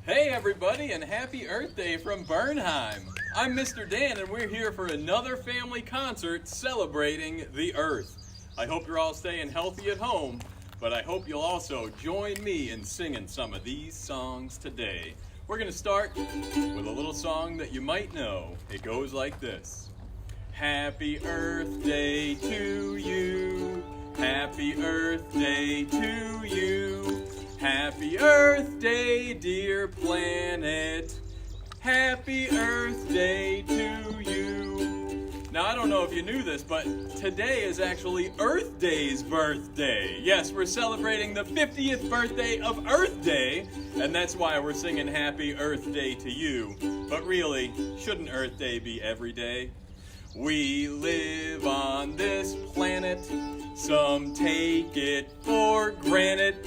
Hey everybody, and happy Earth Day from Bernheim. I'm Mr. Dan and we're here for another family concert celebrating the Earth. I hope you're all staying healthy at home, but I hope you'll also join me in singing some of these songs today. We're going to start with a little song that you might know. It goes like this. Happy Earth Day to you. Happy Earth Day to you. Happy Earth Day, dear planet. Happy Earth Day to you. Now, I don't know if you knew this, but today is actually Earth Day's birthday. Yes, we're celebrating the 50th birthday of Earth Day, and that's why we're singing Happy Earth Day to you. But really, shouldn't Earth Day be every day? We live on this planet. Some take it for granted.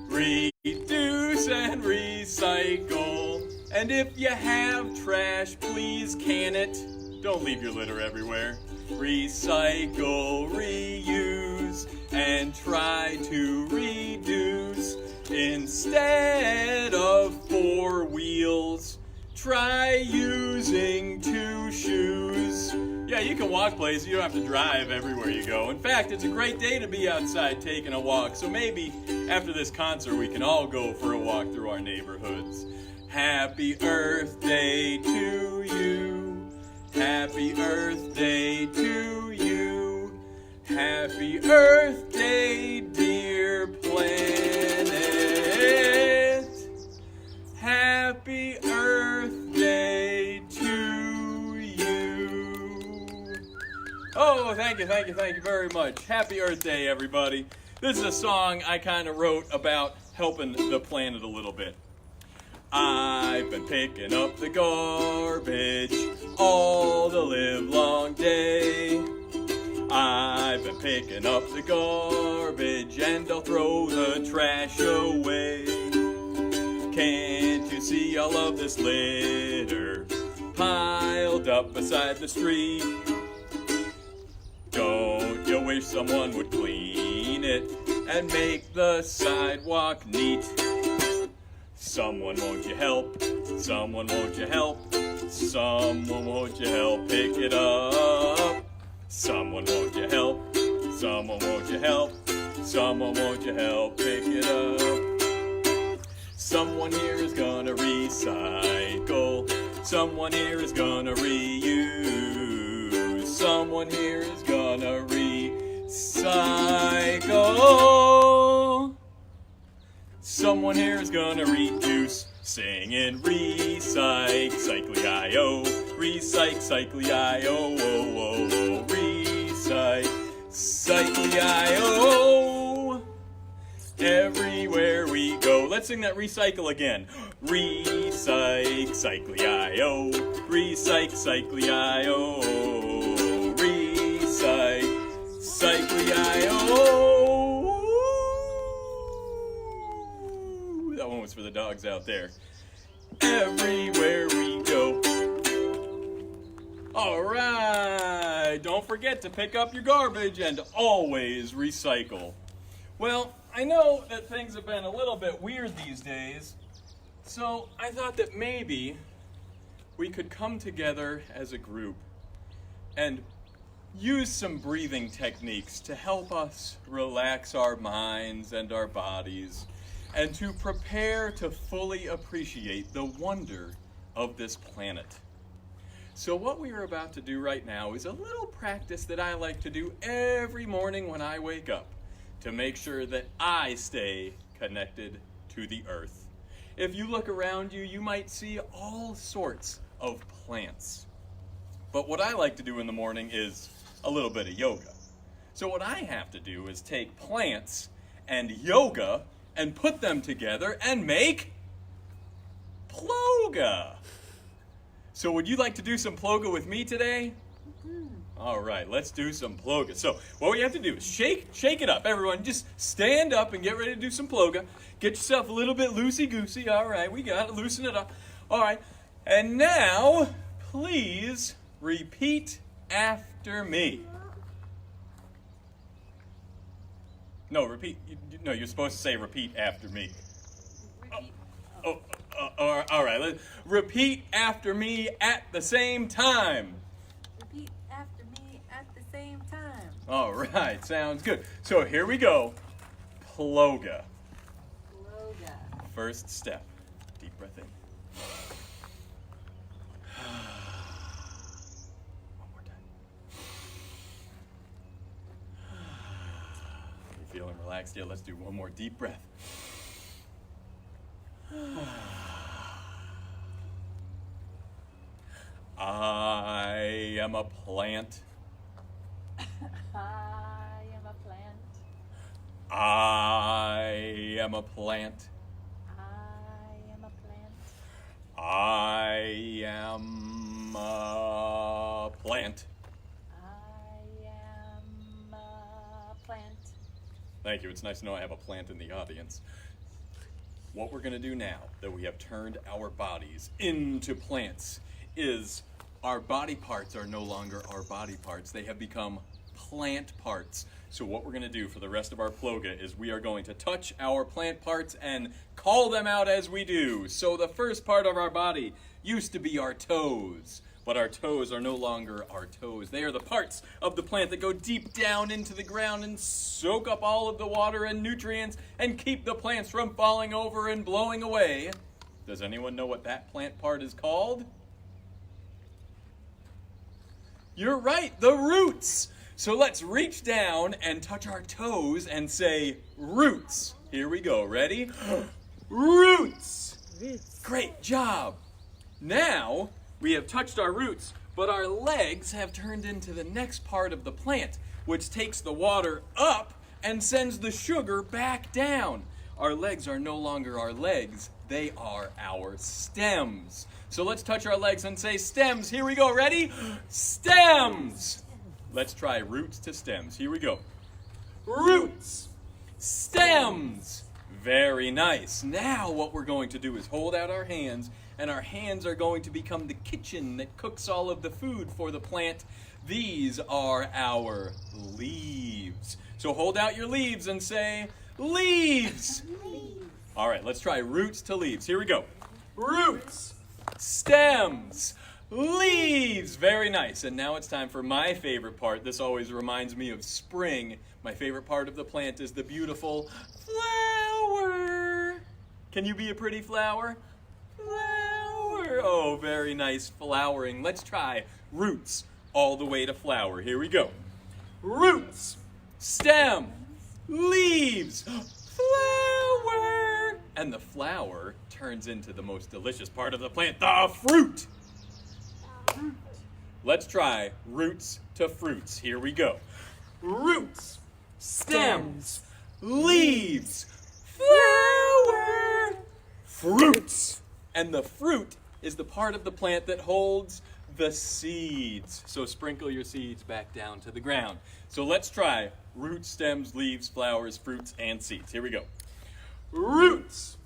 Reduce and recycle. And if you have trash, please can it. Don't leave your litter everywhere. Recycle, reuse, and try to reduce. Instead of 4 wheels, try using 2 shoes. Yeah, you can walk places. You don't have to drive everywhere you go. In fact, it's a great day to be outside taking a walk. So maybe after this concert, we can all go for a walk through our neighborhoods. Happy Earth Day to you. Happy Earth Day to you. Happy Earth Day, dear planet. Happy Earth Day to you. Oh, thank you very much. Happy Earth Day, everybody. This is a song I kind of wrote about helping the planet a little bit. I've been picking up the garbage all the livelong day. I've been picking up the garbage and I'll throw the trash away. Can't you see all of this litter piled up beside the street? Don't you wish someone would clean it and make the sidewalk neat? Someone, won't you help? Someone, won't you help? Someone, won't you help pick it up? Someone, won't you help? Someone, won't you help? Someone, won't you help pick it up? Someone here is gonna recycle. Someone here is gonna reuse. Someone here is gonna recycle. Someone here is gonna reduce. Singing recycle-I-O, recycle-I-O, oh, oh, oh, recycle-I-O. Everywhere we go. Let's sing that recycle again. Recycle-I-O, recycle-I-O, recycle-I-O. That one was for the dogs out there. Everywhere we go. All right. Don't forget to pick up your garbage and always recycle. Well, I know that things have been a little bit weird these days, so I thought that maybe we could come together as a group and use some breathing techniques to help us relax our minds and our bodies and to prepare to fully appreciate the wonder of this planet. So what we are about to do right now is a little practice that I like to do every morning when I wake up to make sure that I stay connected to the earth. If you look around you, you might see all sorts of plants. But what I like to do in the morning is a little bit of yoga. So what I have to do is take plants and yoga and put them together and make ploga. So would you like to do some ploga with me today? All right, let's do some ploga. So what we have to do is shake it up. Everyone, just stand up and get ready to do some ploga. Get yourself a little bit loosey-goosey. All right, we got it. Loosen it up. All right, and now, please repeat after me. No, repeat. No, you're supposed to say repeat after me. Repeat. Oh, All right, let's repeat after me at the same time. Repeat after me at the same time. All right, sounds good. So here we go. Ploga. Ploga. First step. Deep breath in. One more time. You feeling relaxed? Yeah, let's do one more deep breath. I am a plant. I am a plant. I am a plant. I am a plant. I am a plant. I am a plant. Thank you. It's nice to know I have a plant in the audience. What we're going to do now that we have turned our bodies into plants is our body parts are no longer our body parts. They have become plant parts. So what we're going to do for the rest of our ploga is we are going to touch our plant parts and call them out as we do. So the first part of our body used to be our toes, but our toes are no longer our toes. They are the parts of the plant that go deep down into the ground and soak up all of the water and nutrients and keep the plants from falling over and blowing away. Does anyone know what that plant part is called? You're right, the roots. So let's reach down and touch our toes and say roots. Here we go. Ready? Roots. Great job. Now we have touched our roots, but our legs have turned into the next part of the plant, which takes the water up and sends the sugar back down. Our legs are no longer our legs. They are our stems. So let's touch our legs and say stems. Here we go. Ready? Stems. Let's try roots to stems. Here we go. Roots. Stems. Very nice. Now what we're going to do is hold out our hands, and our hands are going to become the kitchen that cooks all of the food for the plant. These are our leaves. So hold out your leaves and say leaves. All right, let's try roots to leaves. Here we go. Roots, stems, leaves. Very nice. And now it's time for my favorite part. This always reminds me of spring. My favorite part of the plant is the beautiful flower. Can you be a pretty flower? Flower. Oh, very nice flowering. Let's try roots all the way to flower. Here we go. Roots, stem, leaves, flower. And the flower turns into the most delicious part of the plant, the fruit. Let's try roots to fruits. Here we go. Roots, stems, leaves, flower, fruits. And the fruit is the part of the plant that holds the seeds. So sprinkle your seeds back down to the ground. So let's try roots, stems, leaves, flowers, fruits, and seeds. Here we go. Roots,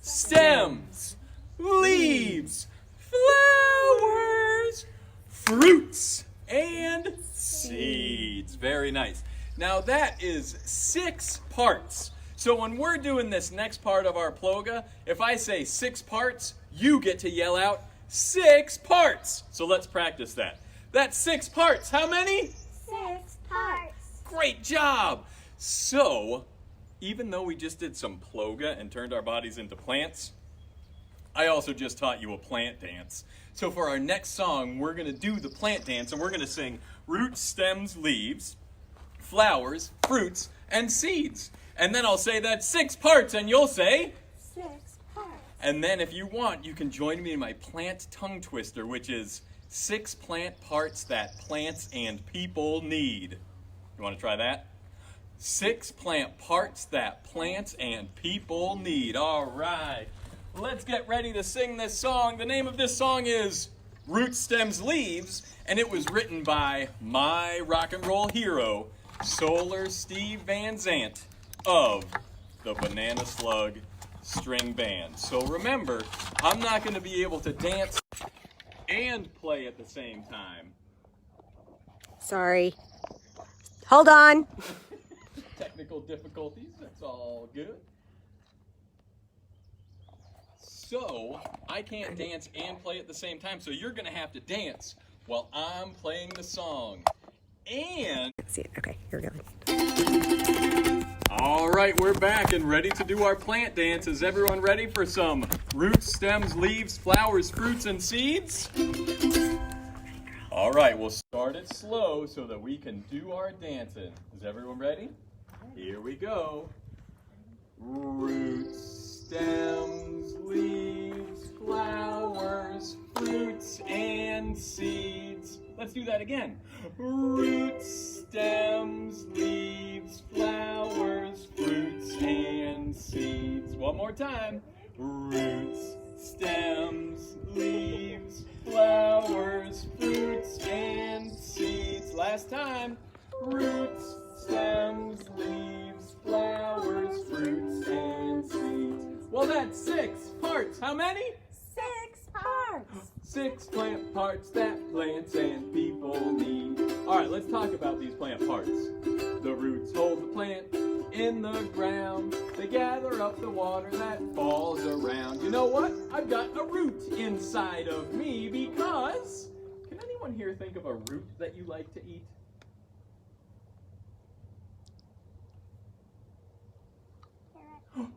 stems, leaves, flowers, fruits, and seeds. Very nice. Now that is 6 parts. So when we're doing this next part of our ploga, if I say 6 parts, you get to yell out 6 parts. So let's practice that. That's 6 parts. How many? 6 parts. Great job. So, even though we just did some ploga and turned our bodies into plants, I also just taught you a plant dance. So for our next song, we're going to do the plant dance, and we're going to sing roots, stems, leaves, flowers, fruits, and seeds. And then I'll say that's 6 parts, and you'll say 6 parts. And then if you want, you can join me in my plant tongue twister, which is 6 plant parts that plants and people need. You want to try that? 6 plant parts that plants and people need. All right. Let's get ready to sing this song. The name of this song is Roots, Stems, Leaves, and it was written by my rock and roll hero, Solar Steve Van Zandt of the Banana Slug String Band. So remember, I'm not going to be able to dance and play at the same time. Sorry. Hold on. Technical difficulties, that's all good. So I can't dance and play at the same time, so you're gonna have to dance while I'm playing the song. And See it. Okay, here we go. all right, we're back and ready to do our plant dance. Is everyone ready for some roots, stems, leaves, flowers, fruits, and seeds? All right, we'll start it slow so that we can do our dancing. Is everyone ready? Here we go. Roots, stems, leaves, flowers, fruits, and seeds. Let's do that again. Roots, stems, leaves, flowers, fruits, and seeds. One more time. Roots, stems, leaves, flowers, fruits, and seeds. Last time. Roots, stems, leaves, flowers, fruits, and seeds. Well, that's 6 parts. How many? 6 parts. 6 plant parts that plants and people need. All right, let's talk about these plant parts. The roots hold the plant in the ground. They gather up the water that falls around. You know what? I've got a root inside of me because... Can anyone here think of a root that you like to eat?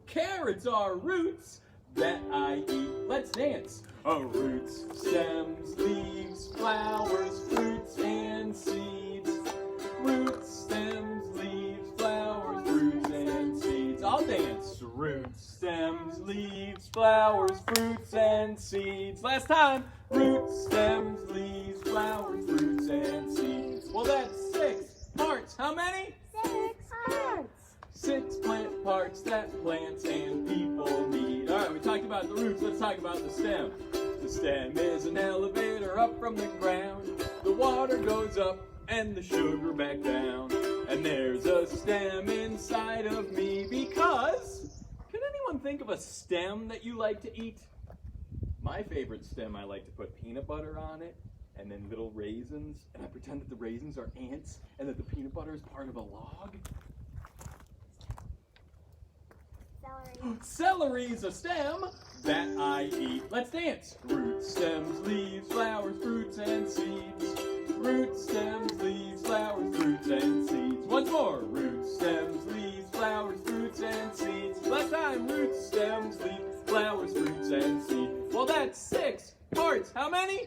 Carrots are roots that I eat. Let's dance. Roots, stems, leaves, flowers, fruits, and seeds. Roots, stems, leaves, flowers, fruits, and seeds. I'll dance. Roots, stems, leaves, flowers, fruits, and seeds. Last time. Roots, stems, leaves, flowers, fruits, and seeds. Well, that's 6 parts. How many? 6 parts. 6 plant parts that plants and people need. All right, we talked about the roots. Let's talk about the stem. The stem is an elevator up from the ground. The water goes up and the sugar back down. And there's a stem inside of me because... Can anyone think of a stem that you like to eat? My favorite stem, I like to put peanut butter on it and then little raisins. And I pretend that the raisins are ants and that the peanut butter is part of a log. Celery's a stem that I eat. Let's dance. Roots, stems, leaves, flowers, fruits, and seeds. Roots, stems, leaves, flowers, fruits, and seeds. Once more. Roots, stems, leaves, flowers, fruits, and seeds. Last time. Roots, stems, leaves, flowers, fruits, and seeds. Well, that's 6 parts. How many?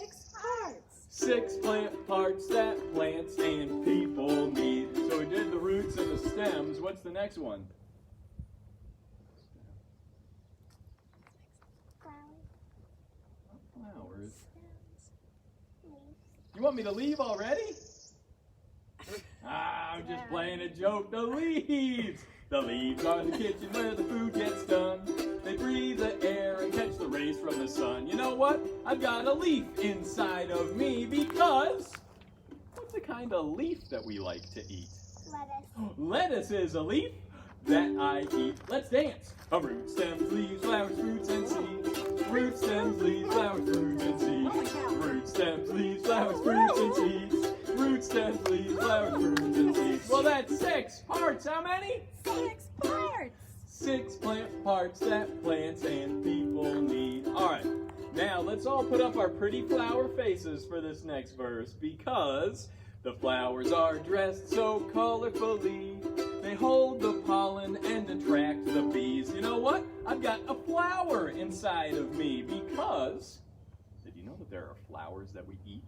6 parts. 6 plant parts that plants and people need. So we did the roots and the stems. What's the next one? Flowers. You want me to leave already? I'm just playing a joke. The leaves! The leaves are the kitchen where the food gets done. They breathe the air and catch the rays from the sun. You know what? I've got a leaf inside of me because... What's the kind of leaf that we like to eat? Lettuce. Lettuce is a leaf that I eat. Let's dance. Roots, stems, leaves, flowers, fruits, and seeds. Roots, stems, leaves, flowers, fruits, and seeds. Roots, stems, leaves, flowers, fruits, and seeds. Roots, stems, leaves, flowers, fruits, and seeds. Well, that's 6 parts. How many? 6 parts. 6 plant parts that plants and people need. All right. Now, let's all put up our pretty flower faces for this next verse because the flowers are dressed so colorfully. They hold the pollen and attract the bees. You know what? I've got a flower inside of me because... Did you know that there are flowers that we eat?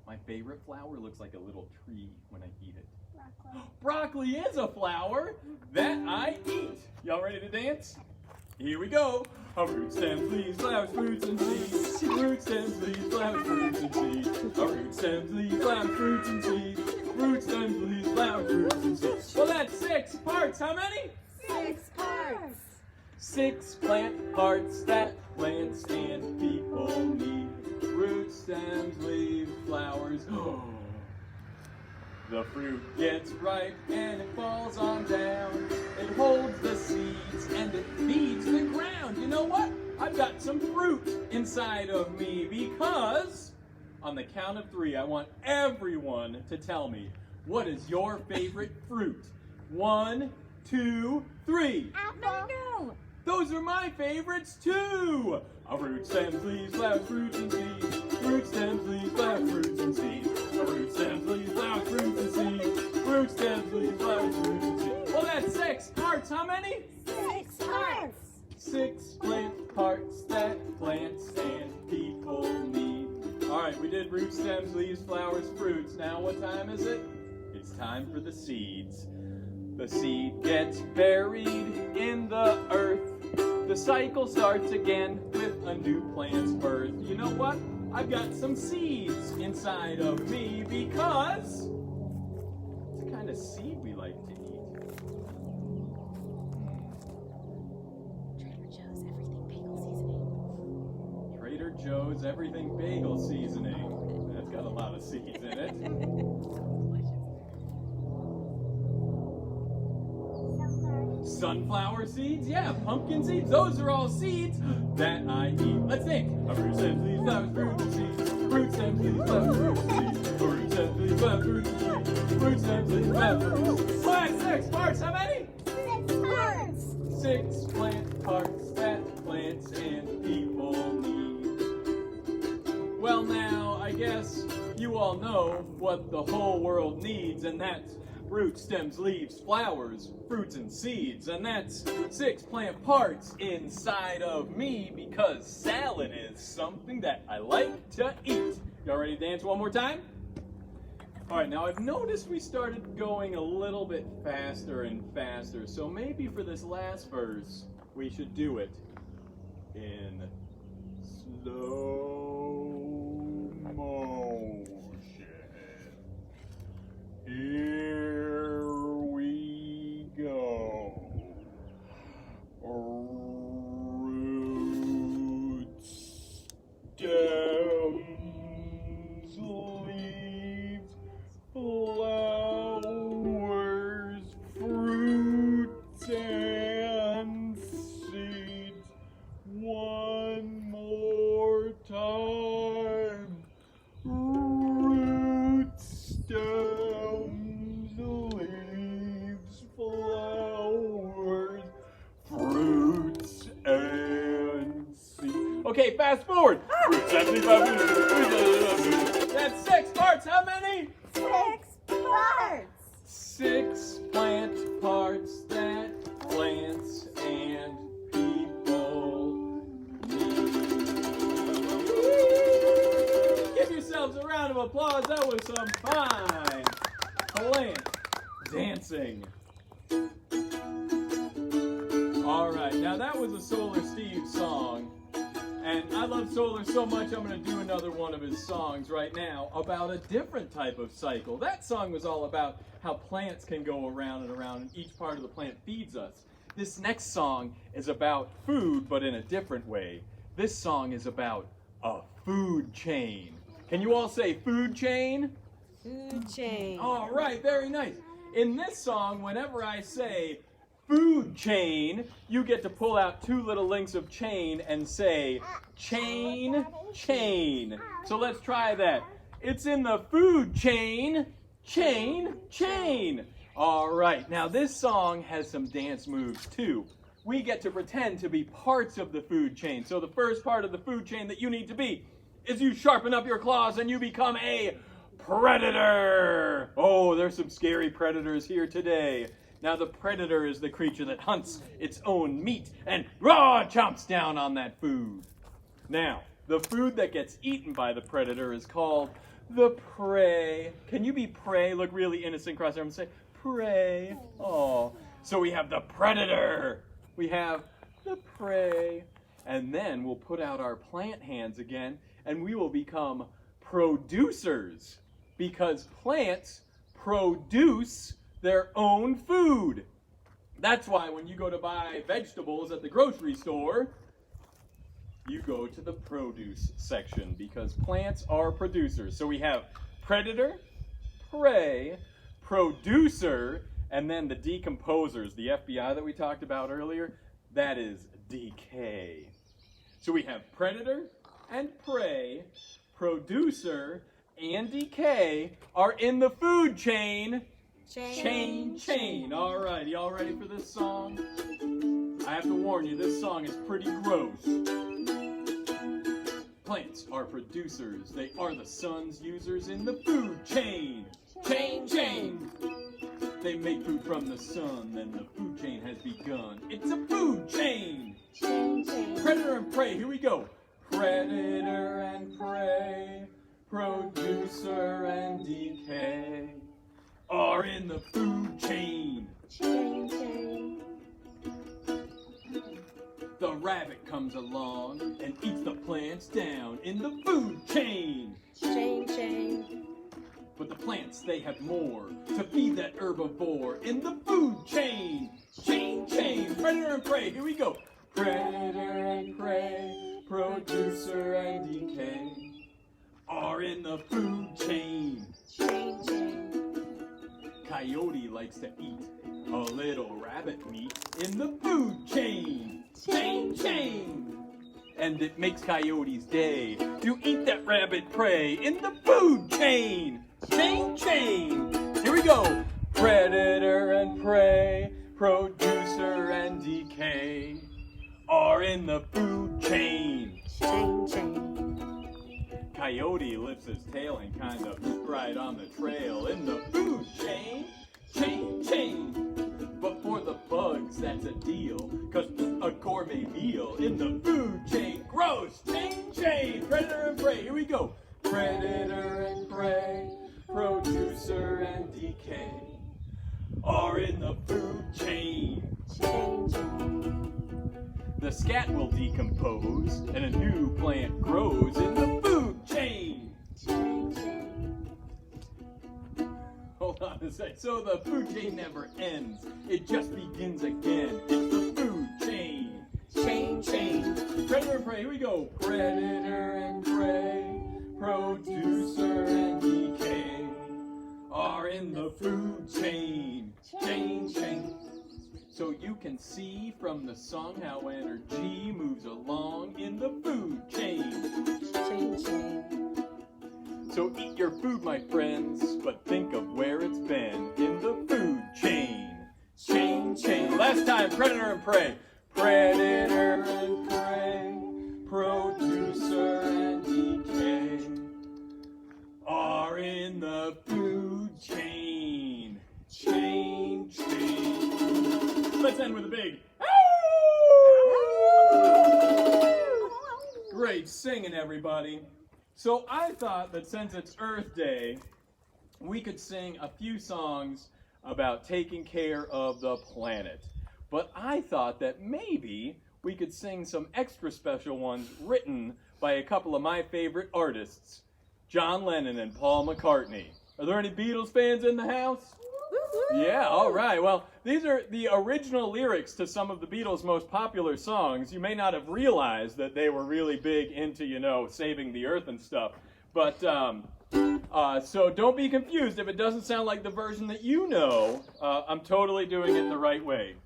My favorite flower looks like a little tree when I eat it. Broccoli. Broccoli is a flower that I eat. Y'all ready to dance? Here we go. Roots, stems, leaves, flowers, fruits, and seeds. Roots, stems, leaves, flowers, fruits, and seeds. Roots, stems, leaves, flowers, fruits, and seeds. Roots, stems, leaves, flowers, fruits, and seeds. Well, that's 6 parts. How many? 6 parts. 6 plant parts that plants and people need. Roots, stems, leaves, flowers. The fruit gets ripe and it falls on down. It holds the seeds and it feeds the ground. You know what? I've got some fruit inside of me because on the count of 3, I want everyone to tell me, what is your favorite fruit? 1, 2, 3. Apple. Those are my favorites too. Root, stems, leaves, flowers, fruits, and seeds. Root, stems, leaves, flowers, fruits, and seeds. Root, stems, leaves, flowers, fruits, and seeds. Root, stems, leaves, flowers, fruits, and seeds. Well, that's 6 parts. How many? 6 parts. 6 plant parts that plants and people need. All right, we did root, stems, leaves, flowers, fruits. Now what time is it? It's time for the seeds. The seed gets buried in the earth. The cycle starts again with a new plant's birth. You know what? I've got some seeds inside of me because it's the kind of seed we like to eat. Trader Joe's Everything Bagel Seasoning. That's got a lot of seeds in it. Sunflower seeds, yeah, pumpkin seeds, those are all seeds that I eat. Let's think. Root, stems, leaves, flowers, fruits, and seeds. Root, stems, leaves, flowers, fruits, and seeds. Root, stems, leaves, flowers, fruits, and seeds. Root, stems, leaves, flowers, fruits, and seeds. Well, that's 6 parts. How many? 6 parts. 6 plant parts that plants and people need. Well, now, I guess you all know what the whole world needs, and that's root, stems, leaves, flowers, fruits, and seeds. And that's 6 plant parts inside of me because salad is something that I like to eat. Y'all ready to dance one more time? All right, now I've noticed we started going a little bit faster and faster, so maybe for this last verse, we should do it in slow motion. Here we go. Roots, stems, leaves, flowers, fruits, and seeds. One more time. Roots, stems, leaves, flowers, fruits, and seeds. Okay, fast forward. Roots, stems, leaves, flowers, fruits. That's 6 parts. How many? 6 parts. 6 plant parts that plants and people need. Give yourselves a round of applause. That was some fine plant dancing. All right, now that was a Solar Steve song. And I love Solar so much, I'm going to do another one of his songs right now about a different type of cycle. That song was all about how plants can go around and around, and each part of the plant feeds us. This next song is about food, but in a different way. This song is about a food chain. Can you all say food chain? Food chain. All right, very nice. In this song, whenever I say food chain, you get to pull out 2 little links of chain and say chain, chain. So let's try that. It's in the food chain, chain, chain. All right, now this song has some dance moves too. We get to pretend to be parts of the food chain. So the first part of the food chain that you need to be is you sharpen up your claws and you become a predator. Oh, there's some scary predators here today. Now the predator is the creature that hunts its own meat and raw chomps down on that food. Now, the food that gets eaten by the predator is called the prey. Can you be prey? Look really innocent across there and say, prey. Oh, so we have the predator. We have the prey. And then we'll put out our plant hands again and we will become producers because plants produce their own food. That's why when you go to buy vegetables at the grocery store, you go to the produce section because plants are producers. So we have predator, prey, producer, and then the decomposers, the FBI that we talked about earlier, that is decay. So we have predator and prey, producer, and decay are in the food chain. Chain, chain. All right, y'all ready for this song? I have to warn you, this song is pretty gross. Plants are producers, they are the sun's users in the food chain. Chain. They make food from the sun, and the food chain has begun. It's a food chain. Predator and prey, here we go. Predator and prey, producer and decay are in the food chain. The rabbit comes along and eats the plants down in the food chain. But the plants, they have more to feed that herbivore in the food chain. Chain. Predator and prey, here we go. Predator and prey, producer and decay are in the food chain. Coyote likes to eat a little rabbit meat in the food chain. Chain. And it makes Coyote's day to eat that rabbit prey in the food chain. Chain. Here we go. Predator and prey, producer and decay are in the food chain. Coyote lifts his tail and kind of right on the trail in the food chain. But for the bugs, that's a deal, 'cause a gourmet meal in the food chain. Gross. Chain. Predator and prey, here we go. Predator and prey, producer and decay are in the food chain. The scat will decompose and a new plant grows in the food chain. Hold on a sec. So the food chain never ends. It just begins again. It's the food chain. Chain. Predator and prey, here we go. Predator and prey, producer and decay are in the food chain. Chain. So you can see from the song how energy moves along in the food chain. So eat your food, my friends, but think of where it's been in the food chain. Chain. Last time, predator and prey. Predator and prey, producer and decay are in the food chain. Chain. Let's end with a big great singing, everybody. So I thought that since it's Earth Day, we could sing a few songs about taking care of the planet. But I thought that maybe we could sing some extra special ones written by a couple of my favorite artists, John Lennon and Paul McCartney. Are there any Beatles fans in the house? Yeah, all right. Well, these are the original lyrics to some of the Beatles' most popular songs. You may not have realized that they were really big into, saving the earth and stuff. But, so don't be confused if it doesn't sound like the version that you know. I'm totally doing it the right way.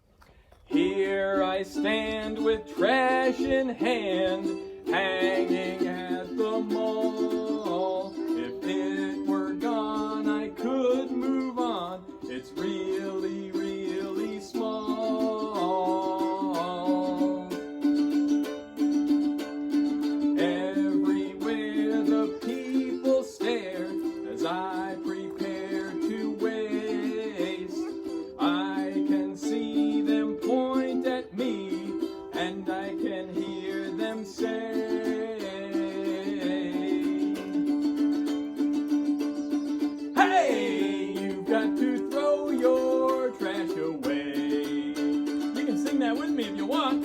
Here I stand with trash in hand, hanging at the mall. If it were gone, I could move on. It's really, really small. Everywhere the people stare as I prepare to waste. I can see them point at me and I can hear them say, hey, you've got to throw your trash away. You can sing that with me if you want.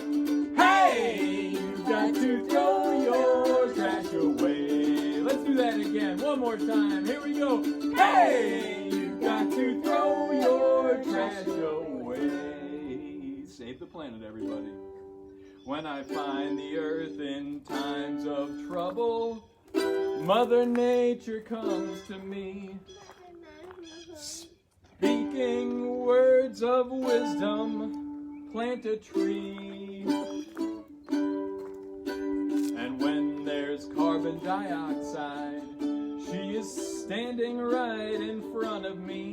Hey, you've got to throw your trash away. Let's do that again. One more time. Here we go. Hey, you've got to throw your trash away. Save the planet, everybody. When I find the earth in times of trouble, Mother Nature comes to me, speaking words of wisdom, plant a tree. And when there's carbon dioxide, she is standing right in front of me,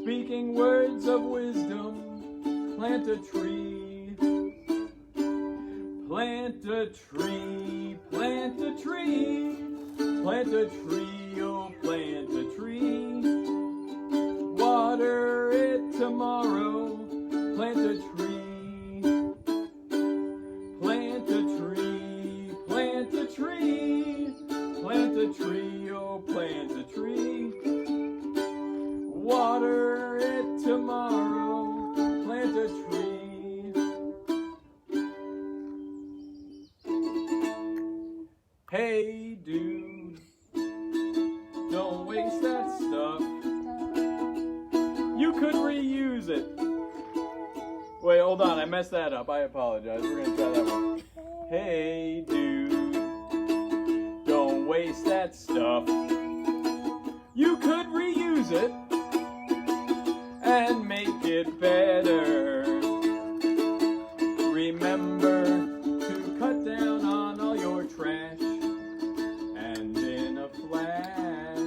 speaking words of wisdom, plant a tree. Plant a tree, plant a tree, plant a tree, oh plant a tree. Water it tomorrow, plant a tree. Plant a tree, plant a tree, plant a tree, oh plant a tree. Water it tomorrow, plant a tree. Hey dude, don't waste that stuff. You could reuse it. Wait, hold on, I messed that up. I apologize. We're gonna try that one. Hey dude, don't waste that stuff. You could reuse it and make it better. Remember to cut down on all your trash, and in a flash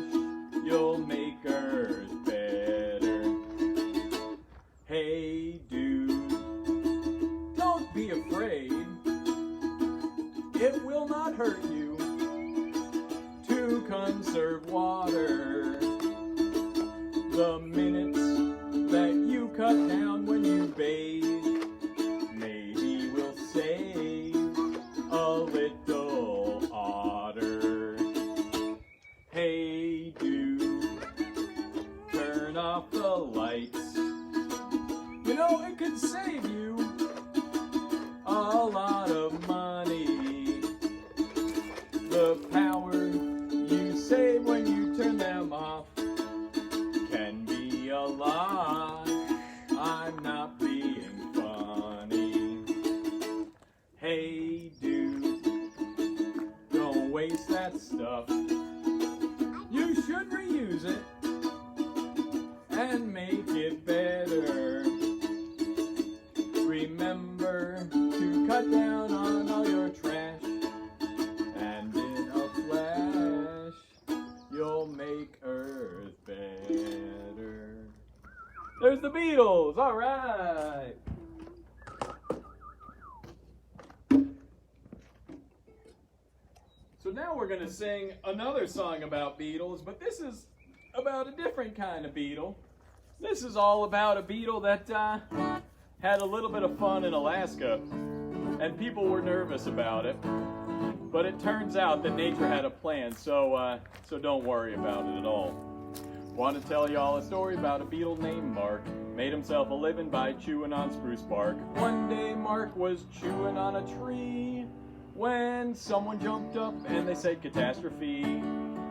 you'll make Earth better. Hey dude, don't be afraid. It will not hurt you to conserve water. The minutes that you cut down when you bathe, maybe will save a little otter. Hey dude, turn off the lights. You know, it could save you a lot of money. The power you save when you turn them off can be a lot. I'm not being funny. Hey dude, don't waste that stuff. You should reuse it and make it better. Remember to cut down on all your trash, and in a flash you'll make Earth better. There's the Beatles. All right. So now we're going to sing another song about beetles, but this is about a different kind of beetle. This is all about a beetle that had a little bit of fun in Alaska, and people were nervous about it. But it turns out that nature had a plan, so don't worry about it at all. Want to tell y'all a story about a beetle named Mark. Made himself a living by chewing on spruce bark. One day Mark was chewing on a tree when someone jumped up and they said catastrophe.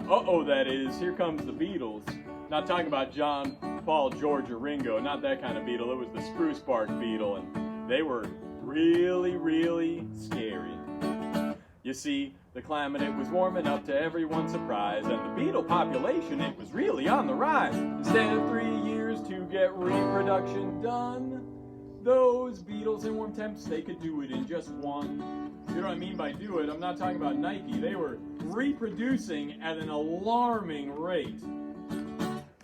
Uh-oh, that is, here comes the Beatles. Not talking about John, Paul, George, or Ringo, not that kind of beetle. It was the spruce bark beetle, and they were really, really scary. You see, the climate, it was warming up to everyone's surprise, and the beetle population, it was really on the rise. Instead of 3 years to get reproduction done, those beetles in warm temps, they could do it in just one. You know what I mean by do it? I'm not talking about Nike. They were reproducing at an alarming rate.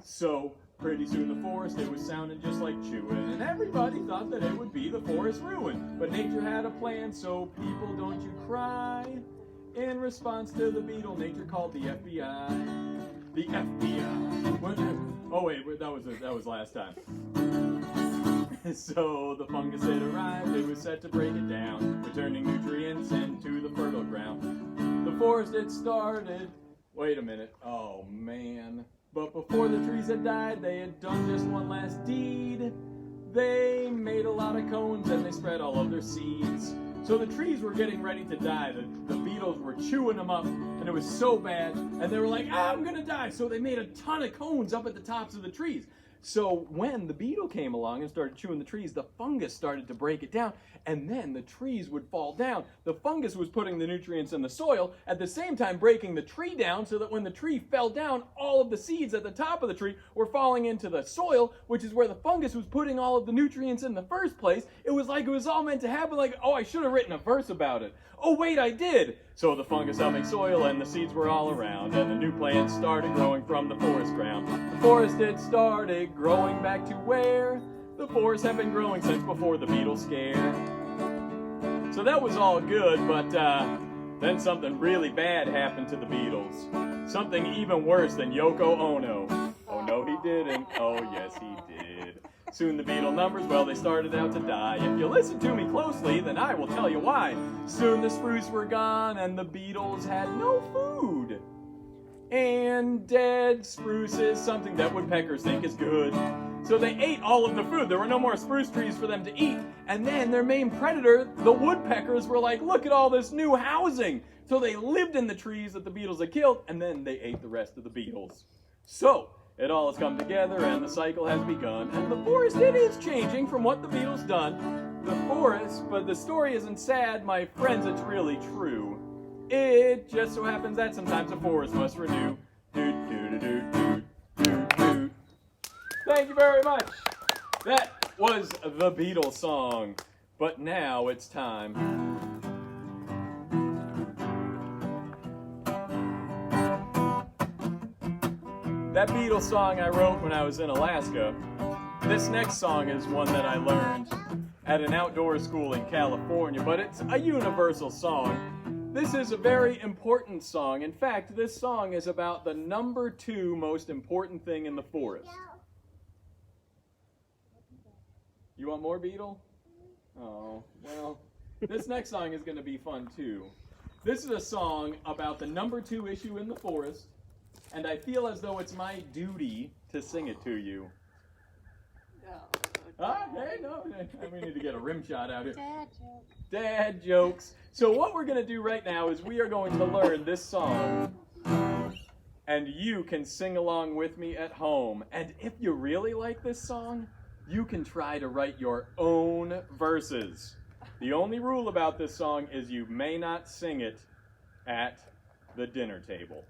So, pretty soon the forest, it was sounding just like chewing, and everybody thought that it would be the forest ruin. But nature had a plan, so people, don't you cry. In response to the beetle, nature called the FBI. The FBI. Oh wait, that was last time. So the fungus had arrived, it was set to break it down, returning nutrients into the fertile ground. The forest had started. Wait a minute. Oh man. But before the trees had died, they had done just one last deed. They made a lot of cones and they spread all of their seeds. So the trees were getting ready to die. The beetles were chewing them up, and it was so bad. And they were like, I'm gonna die. So they made a ton of cones up at the tops of the trees. So when the beetle came along and started chewing the trees, the fungus started to break it down, and then the trees would fall down. The fungus was putting the nutrients in the soil, at the same time breaking the tree down so that when the tree fell down, all of the seeds at the top of the tree were falling into the soil, which is where the fungus was putting all of the nutrients in the first place. It was like it was all meant to happen, like, oh, I should have written a verse about it. Oh, wait, I did. So the fungus helped make soil, and the seeds were all around, and the new plants started growing from the forest ground. The forest, it started growing back to where The forests have been growing since before the Beatles scare. So that was all good, but then something really bad happened to the Beatles. Something even worse than Yoko Ono. Oh no, he didn't. Oh yes, he did. Soon the Beatle numbers, well, they started out to die. If you listen to me closely, then I will tell you why. Soon the spruce were gone, and the Beatles had no food. And dead spruce is something that woodpeckers think is good. So they ate all of the food. There were no more spruce trees for them to eat. And then their main predator, the woodpeckers, were like, look at all this new housing. So they lived in the trees that the Beatles had killed, and then they ate the rest of the Beatles. So it all has come together, and the cycle has begun. And the forest, it is changing from what the Beatles done. The forest, but the story isn't sad, my friends, it's really true. It just so happens that sometimes a forest must renew. Doot, doot, doot, doot, doot, doot. Thank you very much. That was the Beatles song. But now it's time. That Beatles song I wrote when I was in Alaska. This next song is one that I learned at an outdoor school in California, but it's a universal song. This is a very important song. In fact, this song is about the number 2 most important thing in the forest. You want more Beatle? Oh, well, this next song is going to be fun too. This is a song about the number 2 issue in the forest, and I feel as though it's my duty to sing it to you. Hey, no, we need to get a rim shot out here. Dad joke. Dad jokes. So what we're going to do right now is we are going to learn this song, and you can sing along with me at home. And if you really like this song, you can try to write your own verses. The only rule about this song is you may not sing it at the dinner table.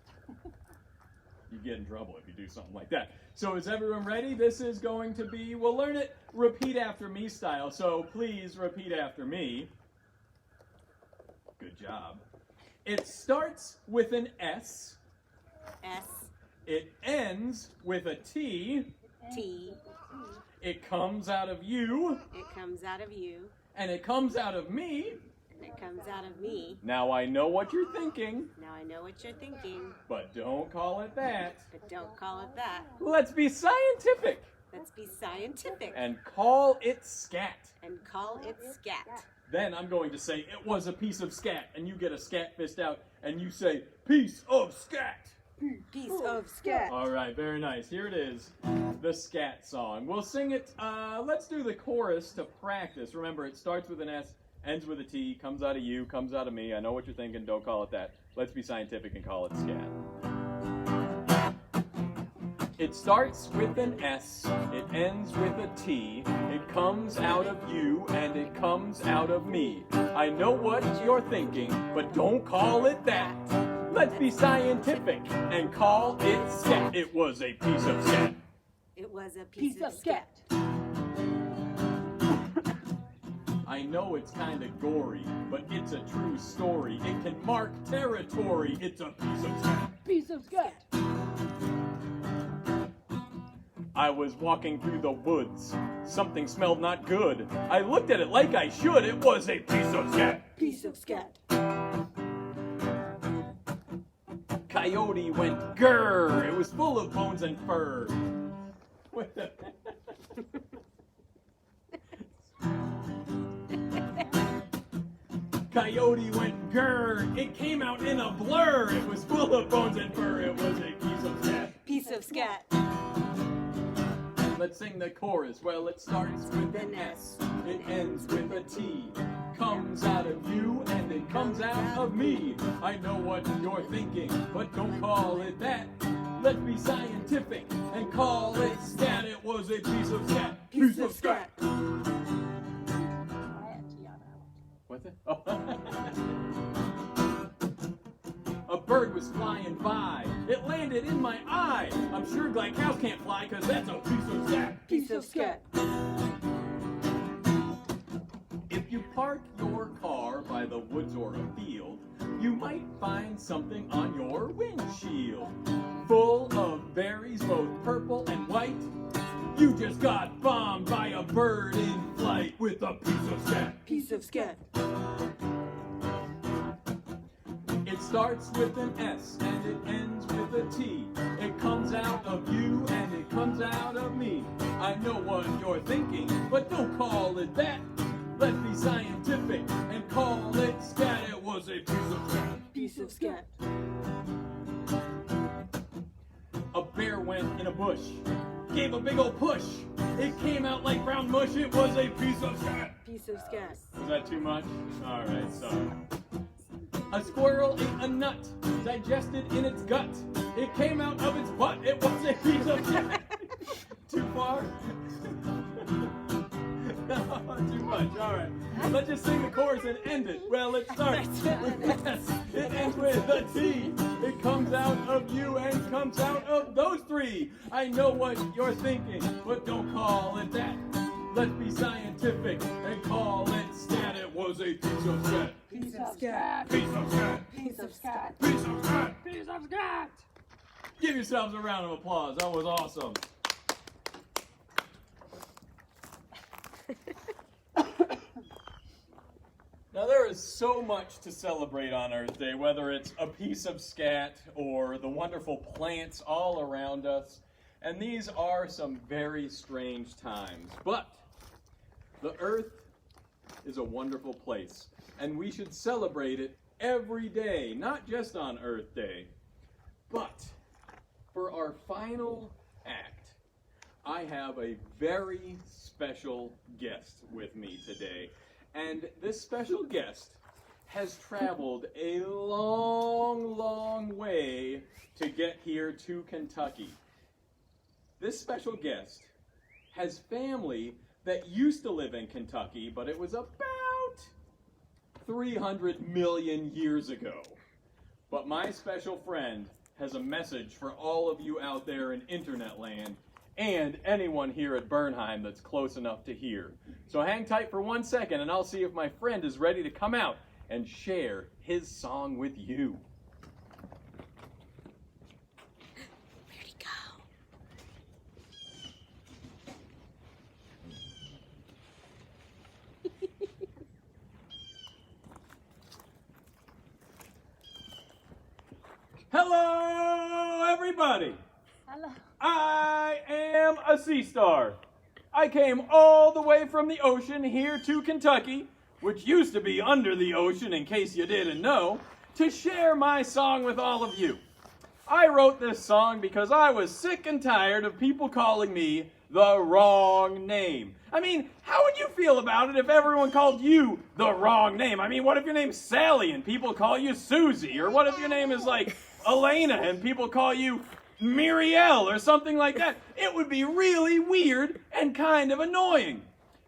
You get in trouble if you do something like that. So is everyone ready? This is going to be, we'll learn it repeat after me style. So please repeat after me. Good job. It starts with an S. S. It ends with a T. T. It comes out of you. It comes out of you. And it comes out of me. And it comes out of me. Now I know what you're thinking. Now I know what you're thinking. But don't call it that. But don't call it that. Let's be scientific. Let's be scientific. And call it scat. And call it scat. Then I'm going to say, it was a piece of scat. And you get a scat fist out. And you say, piece of scat. Piece of scat. All right, very nice. Here it is, the scat song. We'll sing it. Let's do the chorus to practice. Remember, it starts with an S, ends with a T, comes out of you, comes out of me. I know what you're thinking. Don't call it that. Let's be scientific and call it scat. It starts with an S, it ends with a T, it comes out of you, and it comes out of me. I know what you're thinking, but don't call it that. Let's be scientific and call it scat. It was a piece of scat. It was a piece of scat. I know it's kind of gory, but it's a true story. It can mark territory. It's a piece of scat. Piece of scat. I was walking through the woods. Something smelled not good. I looked at it like I should. It was a piece of scat. Piece of scat. Coyote went grrr. It was full of bones and fur. What the? Coyote went grrr. It came out in a blur. It was full of bones and fur. It was a piece of scat. Piece of scat. Let's sing the chorus. Well, it starts with an S. It ends with a T. Comes out of you and it comes out of me. I know what you're thinking, but don't call it that. Let's be scientific and call it scat. It was a piece of scat. Piece of scat. What's that? Oh. A bird was flying by. It landed in my eye. I'm sure glad cows can't fly, cause that's a piece of scat. Piece of scat. If you park your car by the woods or a field, you might find something on your windshield. Full of berries, both purple and white. You just got bombed by a bird in flight with a piece of scat. Piece of scat. It starts with an S and it ends with a T. It comes out of you and it comes out of me. I know what you're thinking, but don't call it that. Let's be scientific and call it scat. It was a piece of scat. Piece of scat. A bear went in a bush, gave a big old push. It came out like brown mush. It was a piece of scat. Piece of scat. Was that too much? All right, sorry. A squirrel ate a nut, digested in its gut. It came out of its butt. It was a piece of scat. Too far? Too much. All right. Let's just sing the chorus and end it. Well, it starts with S. It ends with a T. It comes out of you and comes out of those three. I know what you're thinking, but don't call it that. Let's be scientific and call it scat. It was a piece of scat. Piece of scat. Piece of scat. Piece of scat. Piece of scat. Piece of scat. Give yourselves a round of applause. That was awesome. Now there is so much to celebrate on Earth Day, whether it's a piece of scat or the wonderful plants all around us. And these are some very strange times. But the Earth is a wonderful place, and we should celebrate it every day, not just on Earth Day. But for our final act, I have a very special guest with me today. And this special guest has traveled a long, long way to get here to Kentucky. This special guest has family that used to live in Kentucky, but it was about 300 million years ago. But my special friend has a message for all of you out there in internet land and anyone here at Bernheim that's close enough to hear. So hang tight for 1 second and I'll see if my friend is ready to come out and share his song with you. Where'd he go? Hello, everybody! Hello. I am a sea star. I came all the way from the ocean here to Kentucky, which used to be under the ocean in case you didn't know, to share my song with all of you. I wrote this song because I was sick and tired of people calling me the wrong name. I mean, how would you feel about it if everyone called you the wrong name? I mean, what if your name's Sally and people call you Susie? Or what if your name is like Elena and people call you Muriel or something like that? It would be really weird and kind of annoying.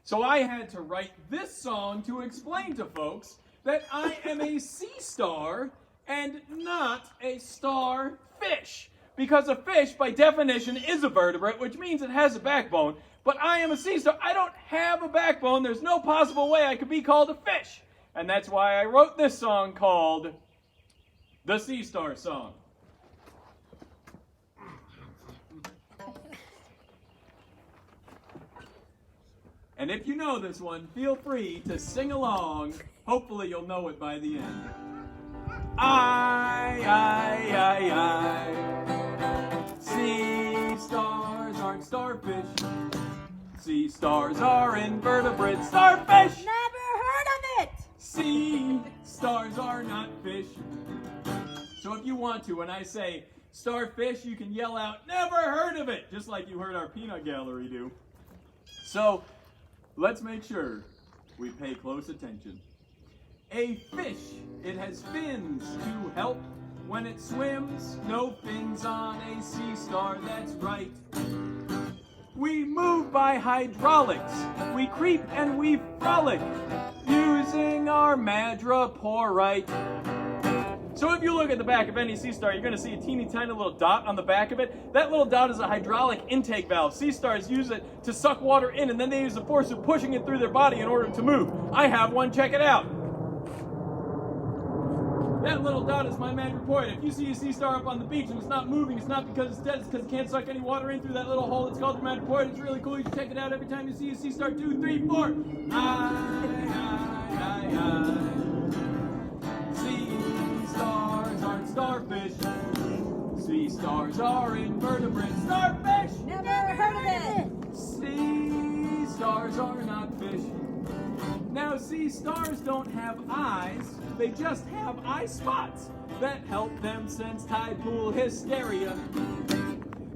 So I had to write this song to explain to folks that I am a sea star and not a starfish. Because a fish, by definition, is a vertebrate, which means it has a backbone. But I am a sea star. I don't have a backbone. There's no possible way I could be called a fish. And that's why I wrote this song called The Sea Star Song. And if you know this one, feel free to sing along. Hopefully you'll know it by the end. I, sea stars aren't starfish. Sea stars are invertebrates. Starfish! Never heard of it. Sea stars are not fish. So if you want to, when I say starfish, you can yell out, "Never heard of it!" Just like you heard our peanut gallery do. So let's make sure we pay close attention. A fish, it has fins to help when it swims. No fins on a sea star, that's right. We move by hydraulics. We creep and we frolic using our madreporite. So if you look at the back of any sea star, you're going to see a teeny tiny little dot on the back of it. That little dot is a hydraulic intake valve. Sea stars use it to suck water in, and then they use the force of pushing it through their body in order to move. I have one, check it out. That little dot is my mad report. If you see a sea star up on the beach and it's not moving, it's not because it's dead, it's because it can't suck any water in through that little hole. It's called the mad report. It's really cool. You should check it out every time you see a sea star. 2, 3, 4. Aye. Sea stars aren't starfish. Sea stars are invertebrates. Starfish! Never heard of it. Sea stars are not fish. Now, sea stars don't have eyes. They just have eye spots that help them sense tide pool hysteria.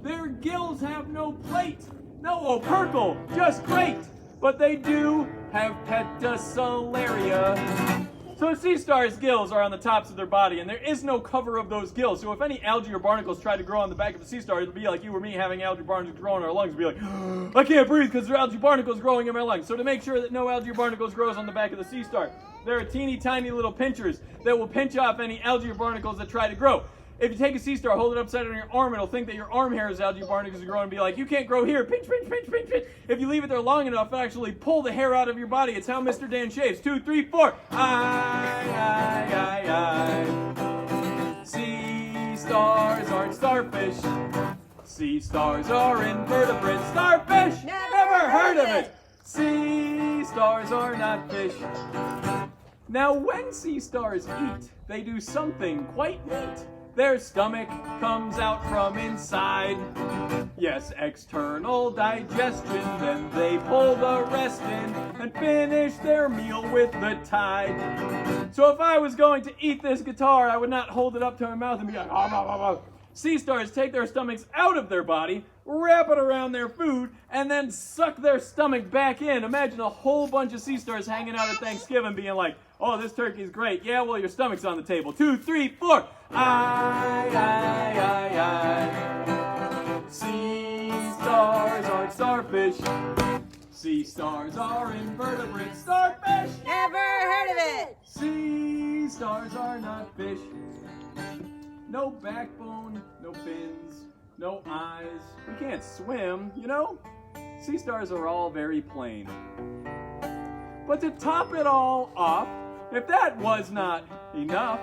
Their gills have no plate. No opercle, just great. But they do have peduncularia. So sea stars' gills are on the tops of their body, and there is no cover of those gills. So if any algae or barnacles try to grow on the back of a sea star, it'll be like you or me having algae barnacles grow in our lungs. It'll be like, I can't breathe because there are algae barnacles growing in my lungs. So to make sure that no algae or barnacles grows on the back of the sea star, there are teeny tiny little pinchers that will pinch off any algae or barnacles that try to grow. If you take a sea star, hold it upside down on your arm, it'll think that your arm hair is algae barnacles are growing and be like, you can't grow here, pinch. If you leave it there long enough, it'll actually pull the hair out of your body. It's how Mr. Dan shaves. 2, 3, 4. Aye. Sea stars aren't starfish. Sea stars are invertebrates. Starfish! Never heard of it! Sea stars are not fish. Now, when sea stars eat, they do something quite neat. Their stomach comes out from inside. Yes, external digestion. Then they pull the rest in and finish their meal with the tide. So if I was going to eat this guitar, I would not hold it up to my mouth and be like, oh, blah, blah, blah. Sea stars take their stomachs out of their body, wrap it around their food, and then suck their stomach back in. Imagine a whole bunch of sea stars hanging out at Thanksgiving being like, oh, this turkey's great. Yeah, well, your stomach's on the table. 2, 3, 4. Aye. Sea stars aren't starfish. Sea stars are invertebrates. Starfish! Never heard of it. Sea stars are not fish. No backbone, no fins, no eyes. We can't swim, you know? Sea stars are all very plain. But to top it all off, if that was not enough,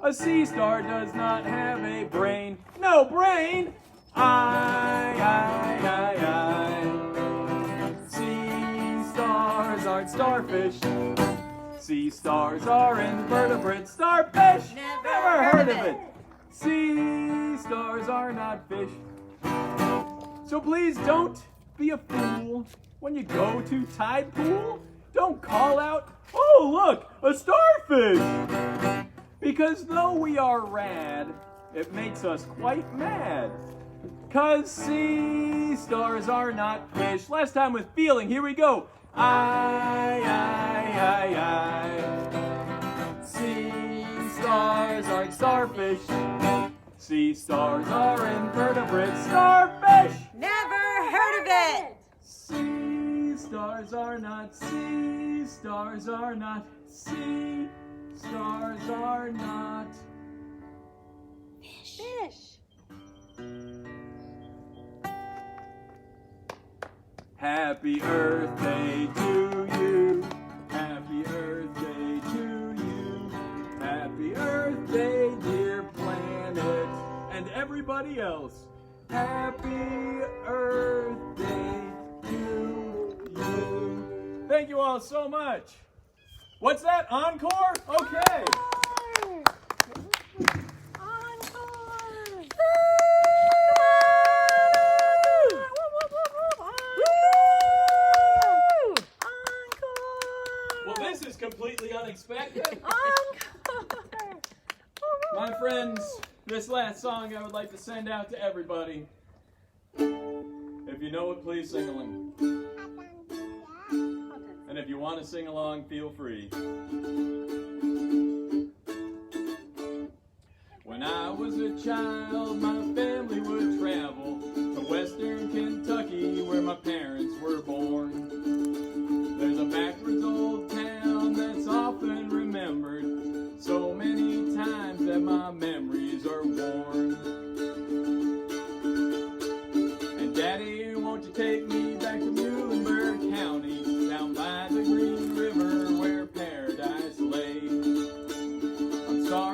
a sea star does not have a brain. No brain! Aye. Sea stars aren't starfish. Sea stars are invertebrates. Starfish! Never heard of it. Sea stars are not fish. So please don't be a fool when you go to tide pool. Don't call out, oh look, a starfish! Because though we are rad, it makes us quite mad. 'Cause sea stars are not fish. Last time with feeling, here we go. Aye. Sea stars aren't starfish. Sea stars are invertebrates. Starfish! Never heard of it. Sea stars are not. Sea stars are not. Sea stars are not. Fish. Happy Earth Day to you. Happy Earth Day to you. Happy Earth Day, dear planet, and everybody else. Happy Earth Day to you. Thank you all so much. What's that? Encore? Okay. Well, this is completely unexpected. My friends, this last song I would like to send out to everybody. If you know it, please sing along. And if you want to sing along, feel free. When I was a child, my family would travel to western Kentucky, where my parents were born. There's a backwards old town that's often remembered, so many times that my memories are worn. And Daddy, won't you take me back to Muhlenberg County, down by the Green River where paradise lay? I'm sorry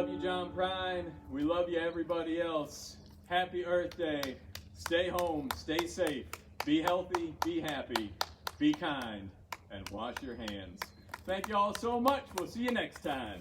love you, John Prine. We love you, everybody else. Happy Earth Day. Stay home, stay safe, be healthy, be happy, be kind, and wash your hands. Thank you all so much. We'll see you next time.